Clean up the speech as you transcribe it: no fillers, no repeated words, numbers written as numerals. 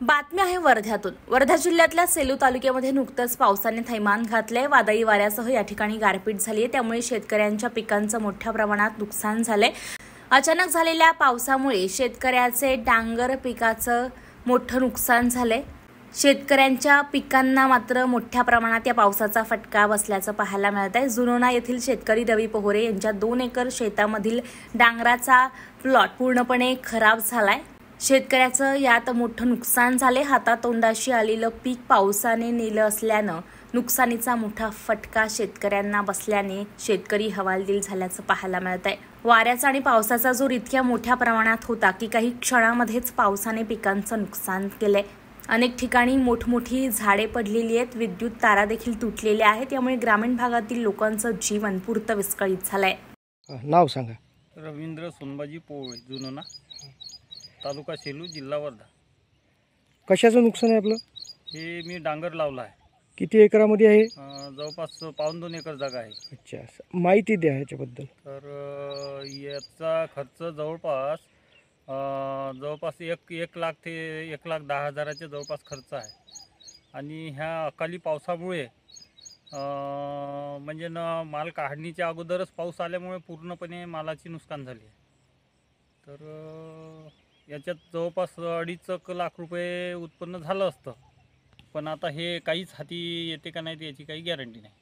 बातमी आहे वर्ध्यातून। वर्धा जिल्ह्यातल्या सेलू तालुक्यामध्ये नुकतंच पावसाने थैमान घातले। वादळी वाऱ्यासह या ठिकाणी गारपीट झाली आहे, त्यामुळे शेतकऱ्यांच्या पिकांचं मोठ्या प्रमाणात नुकसान झालंय। अचानक झालेल्या पावसामुळे शेतकऱ्याचे डांगर पिकाचं मोठं नुकसान झालंय। शेतकऱ्यांच्या पिकांना मात्र मोठ्या प्रमाणात या पावसाचा फटका बसल्याचं पाहायला मिळत आहे। जुनोना येथील शेतकरी रवी पोहरे यांच्या 2 एकर शेतामधील डांगराचा प्लॉट पूर्णपणे खराब झालाय। शेतकऱ्याचं यात मोठं नुकसान झाले। हातातोंडाशी आलेलं पीक पावसाने नेलं असल्यानं नुकसानीचा मोठा फटका शेतकऱ्यांना बसल्याने शेतकरी हवालदिल झाल्याचं पाहायला मिळत आहे। वाऱ्याचा आणि पावसाचा जोर इतक्या मोठ्या प्रमाणात होता की काही क्षणामध्येच पावसाने पिकांचं नुकसान केलंय। अनेक ठिकाणी मोठमोठी झाडे पडलेली आहेत, विद्युत तारा देखील तुटलेल्या आहेत। त्यामुळे ग्रामीण भागातील लोकांचं जीवन पूर्ण विस्कळीत झालंय। नाव सांगा। रवींद्र सोनबाजी पोवळे, जुनोना, तालुका सेलू, जिल्हा वर्धा। कशाचं नुकसान आहे आपलं? हे मी डांगर लावला आहे। किती एकरामध्ये आहे? जवळपास 2.25 एकर जागा आहे। अच्छा, माहिती द्या ह्याच्याबद्दल। तर याचा खर्च जवळपास 1 लाख ते 1,10,000च्या जवळपास खर्च आहे। आणि ह्या अकाली पावसामुळे म्हणजे माल काढणीच्या अगोदरच पाऊस आल्यामुळे पूर्णपणे मालाची नुकसान झाली आहे। तर याच्यात जवळपास 2.5 लाख रुपये उत्पन्न झालं असतं, पण आता हे काहीच हाती येते का नाही याची काही गॅरंटी नाही।